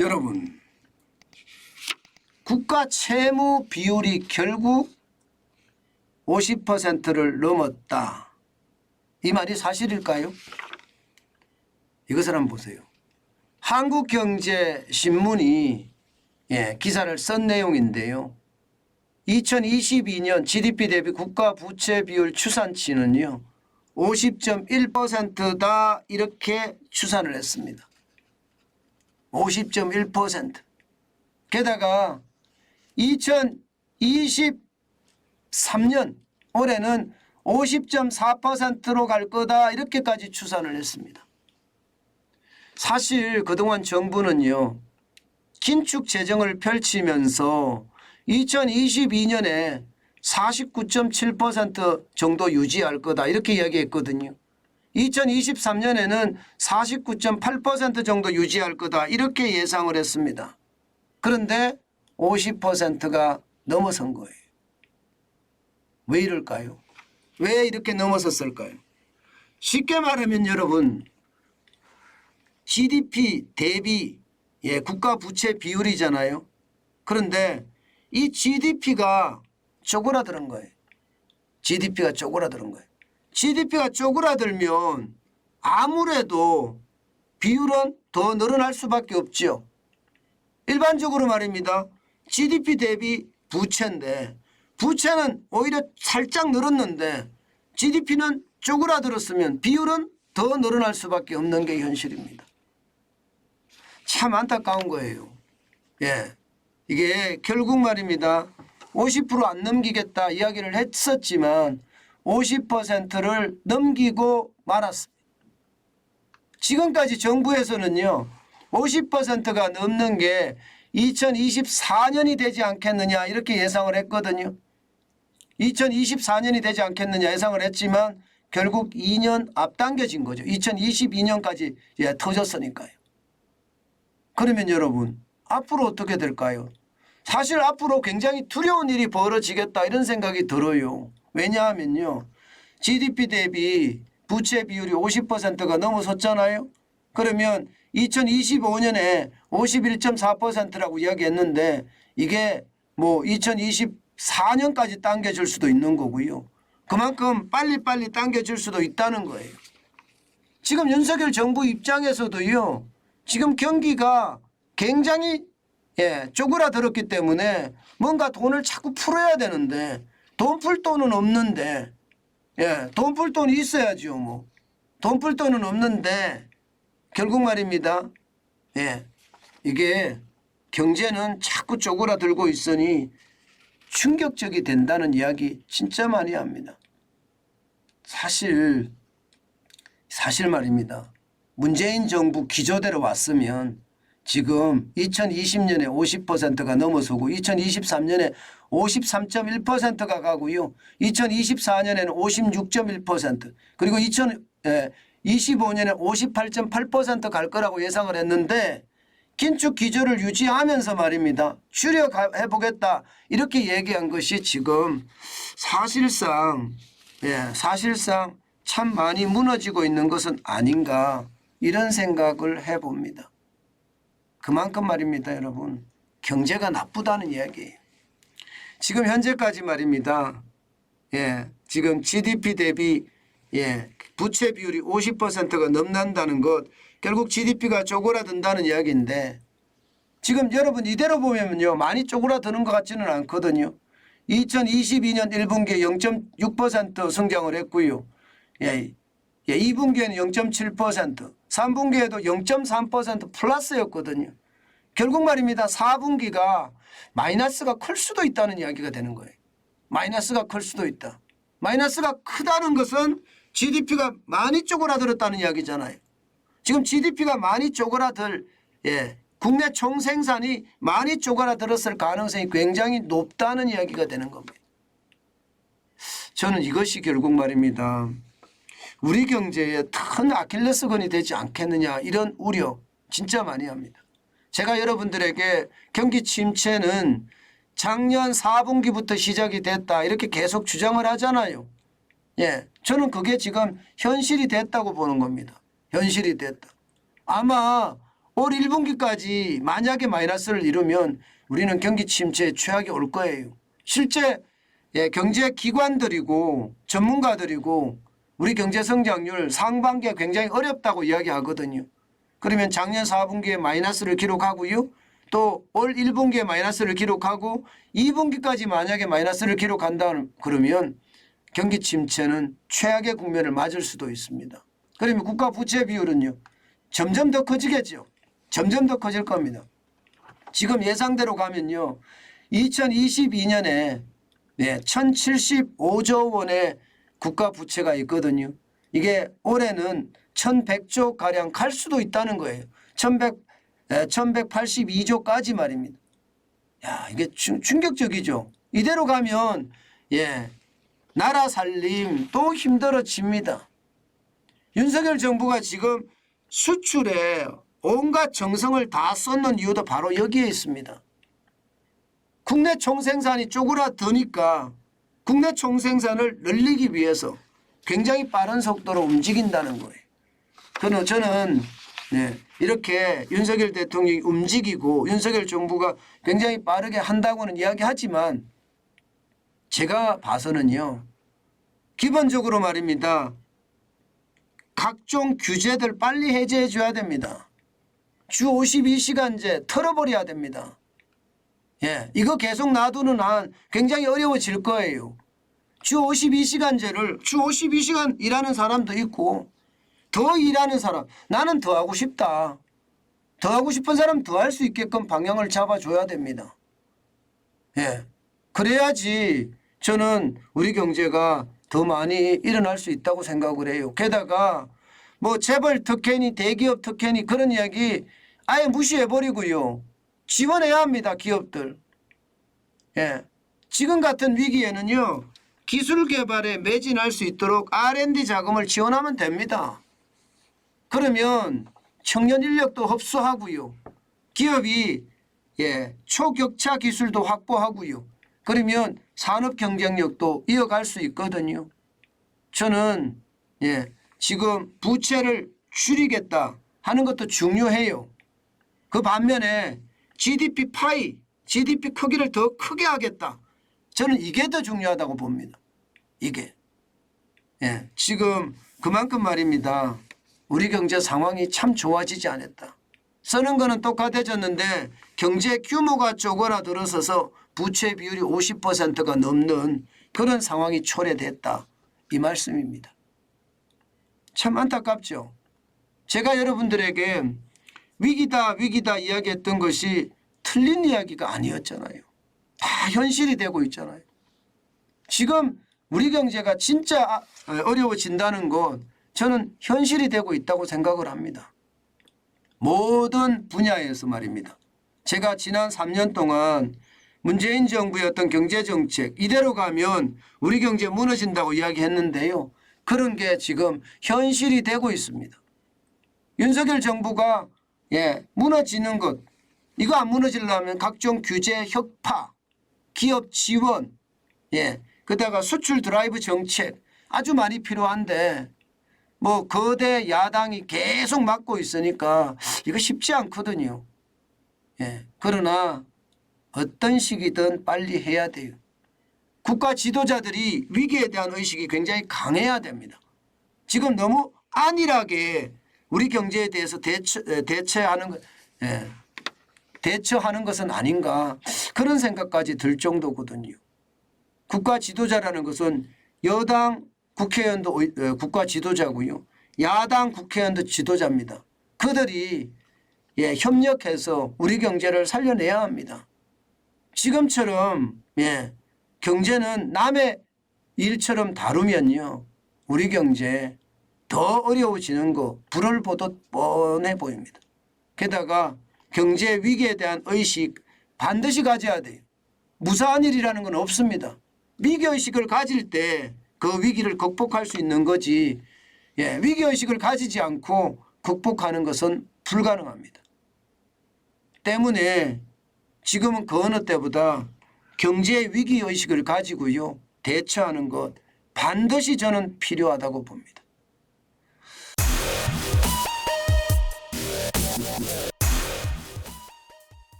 여러분, 국가 채무 비율이 결국 50%를 넘었다. 이 말이 사실일까요? 이것을 한번 보세요. 한국경제신문이 기사를 쓴 내용인데요. 2022년 GDP 대비 국가 부채 비율 추산치는요. 50.1%다 이렇게 추산을 했습니다. 50.1%. 게다가 2023년 올해는 50.4%로 갈 거다 이렇게까지 추산을 했습니다. 사실 그동안 정부는요. 긴축 재정을 펼치면서 2022년에 49.7% 정도 유지할 거다 이렇게 이야기했거든요. 2023년에는 49.8% 정도 유지할 거다 이렇게 예상을 했습니다. 그런데 50%가 넘어선 거예요. 왜 이럴까요? 왜 이렇게 넘어섰을까요? 쉽게 말하면 여러분 GDP 대비 국가 부채 비율이잖아요. 그런데 이 GDP가 쪼그라드는 거예요. GDP가 쪼그라드는 거예요. GDP가 쪼그라들면 아무래도 비율은 더 늘어날 수밖에 없죠. 일반적으로 말입니다. GDP 대비 부채인데 부채는 오히려 살짝 늘었는데 GDP는 쪼그라들었으면 비율은 더 늘어날 수밖에 없는 게 현실입니다. 참 안타까운 거예요. 이게 결국 말입니다. 50% 안 넘기겠다 이야기를 했었지만 50%를 넘기고 말았습니다. 지금까지 정부에서는요. 50%가 넘는 게 2024년이 되지 않겠느냐 이렇게 예상을 했거든요. 2024년이 되지 않겠느냐 예상을 했지만 결국 2년 앞당겨진 거죠. 2022년까지 터졌으니까요. 그러면 여러분 앞으로 어떻게 될까요? 사실 앞으로 굉장히 두려운 일이 벌어지겠다 이런 생각이 들어요. 왜냐하면요. GDP 대비 부채 비율이 50%가 넘어섰잖아요. 그러면 2025년에 51.4%라고 이야기했는데 이게 뭐 2024년까지 당겨질 수도 있는 거고요. 그만큼 빨리빨리 당겨질 수도 있다는 거예요. 지금 윤석열 정부 입장에서도요. 지금 경기가 굉장히 쪼그라들었기 때문에 뭔가 돈을 자꾸 풀어야 되는데 돈 풀 돈은 없는데 돈 풀 돈이 있어야죠. 뭐. 돈 풀 돈은 없는데 결국 말입니다. 이게 경제는 자꾸 쪼그라들고 있으니 충격적이 된다는 이야기 진짜 많이 합니다. 사실 말입니다. 문재인 정부 기조대로 왔으면 지금 2020년에 50%가 넘어서고 2023년에 53.1%가 가고요. 2024년에는 56.1% 그리고 2025년에 58.8% 갈 거라고 예상을 했는데 긴축 기조를 유지하면서 말입니다. 추력해 보겠다 이렇게 얘기한 것이 지금 사실상 참 많이 무너지고 있는 것은 아닌가 이런 생각을 해봅니다. 그만큼 말입니다. 여러분 경제가 나쁘다는 이야기예요. 지금 현재까지 말입니다. 지금 GDP 대비 부채 비율이 50%가 넘는다는 것 결국 GDP가 쪼그라든다는 이야기인데 지금 여러분 이대로 보면요 많이 쪼그라드는 것 같지는 않거든요. 2022년 1분기에 0.6% 성장을 했고요. 2분기에는 0.7%, 3분기에도 0.3% 플러스였거든요. 결국 말입니다. 4분기가 마이너스가 클 수도 있다는 이야기가 되는 거예요. 마이너스가 클 수도 있다. 마이너스가 크다는 것은 GDP가 많이 쪼그라들었다는 이야기잖아요. 지금 GDP가 많이 쪼그라들 국내 총생산이 많이 쪼그라들었을 가능성이 굉장히 높다는 이야기가 되는 겁니다. 저는 이것이 결국 말입니다. 우리 경제에 큰 아킬레스건이 되지 않겠느냐 이런 우려 진짜 많이 합니다. 제가 여러분들에게 경기 침체는 작년 4분기부터 시작이 됐다 이렇게 계속 주장을 하잖아요. 저는 그게 지금 현실이 됐다고 보는 겁니다. 현실이 됐다. 아마 올 1분기까지 만약에 마이너스를 이루면 우리는 경기 침체에 최악이 올 거예요. 실제 경제 기관들이고 전문가들이고 우리 경제 성장률 상반기가 굉장히 어렵다고 이야기하거든요. 그러면 작년 4분기에 마이너스를 기록하고요. 또 올 1분기에 마이너스를 기록하고 2분기까지 만약에 마이너스를 기록한다 그러면 경기 침체는 최악의 국면을 맞을 수도 있습니다. 그러면 국가 부채 비율은요. 점점 더 커지겠죠. 점점 더 커질 겁니다. 지금 예상대로 가면요. 2022년에 1075조 원의 국가 부채가 있거든요. 이게 올해는 1100조 가량 갈 수도 있다는 거예요. 1182조까지 말입니다. 야, 이게 충격적이죠. 이대로 가면 나라 살림 또 힘들어집니다. 윤석열 정부가 지금 수출에 온갖 정성을 다 쏟는 이유도 바로 여기에 있습니다. 국내 총생산이 쪼그라드니까 국내 총생산을 늘리기 위해서 굉장히 빠른 속도로 움직인다는 거예요. 저는 이렇게 윤석열 대통령이 움직이고 윤석열 정부가 굉장히 빠르게 한다고는 이야기하지만 제가 봐서는요. 기본적으로 말입니다. 각종 규제들 빨리 해제해 줘야 됩니다. 주 52시간제 털어버려야 됩니다. 이거 계속 놔두는 한 굉장히 어려워질 거예요. 주 52시간제를 주 52시간 일하는 사람도 있고 더 일하는 사람 나는 더 하고 싶다. 더 하고 싶은 사람 더 할 수 있게끔 방향을 잡아줘야 됩니다. 그래야지 저는 우리 경제가 더 많이 일어날 수 있다고 생각을 해요. 게다가 뭐 재벌 특혜니 대기업 특혜니 그런 이야기 아예 무시해버리고요. 지원해야 합니다. 기업들. 지금 같은 위기에는요. 기술 개발에 매진할 수 있도록 R&D 자금을 지원하면 됩니다. 그러면 청년 인력도 흡수하고요. 기업이 초격차 기술도 확보하고요. 그러면 산업 경쟁력도 이어갈 수 있거든요. 저는 지금 부채를 줄이겠다 하는 것도 중요해요. 그 반면에 GDP 파이, GDP 크기를 더 크게 하겠다. 저는 이게 더 중요하다고 봅니다. 이게. 지금 그만큼 말입니다. 우리 경제 상황이 참 좋아지지 않았다. 쓰는 거는 똑같아졌는데 경제 규모가 쪼그라들어서서 부채 비율이 50%가 넘는 그런 상황이 초래됐다. 이 말씀입니다. 참 안타깝죠. 제가 여러분들에게 위기다 위기다 이야기했던 것이 틀린 이야기가 아니었잖아요. 다 현실이 되고 있잖아요. 지금 우리 경제가 진짜 어려워진다는 것 저는 현실이 되고 있다고 생각을 합니다. 모든 분야에서 말입니다. 제가 지난 3년 동안 문재인 정부의 어떤 경제정책 이대로 가면 우리 경제 무너진다고 이야기했는데요. 그런 게 지금 현실이 되고 있습니다. 윤석열 정부가 무너지는 것 이거 안 무너지려면 각종 규제 혁파 기업 지원 그다가 수출 드라이브 정책 아주 많이 필요한데 뭐 거대 야당이 계속 막고 있으니까 이거 쉽지 않거든요. 그러나 어떤 시기든 빨리 해야 돼요. 국가 지도자들이 위기에 대한 의식이 굉장히 강해야 됩니다. 지금 너무 안일하게 우리 경제에 대해서 대처하는 것은 아닌가 그런 생각까지 들 정도거든요. 국가 지도자라는 것은 여당 국회의원도 국가 지도자고요. 야당 국회의원도 지도자입니다. 그들이 협력해서 우리 경제를 살려내야 합니다. 지금처럼 경제는 남의 일처럼 다루면요. 우리 경제 더 어려워지는 거 불을 보듯 뻔해 보입니다. 게다가 경제 위기에 대한 의식 반드시 가져야 돼요. 무사한 일이라는 건 없습니다. 위기의식을 가질 때 그 위기를 극복할 수 있는 거지 위기의식을 가지지 않고 극복하는 것은 불가능합니다. 때문에 지금은 그 어느 때보다 경제 위기의식을 가지고요 대처하는 것 반드시 저는 필요하다고 봅니다.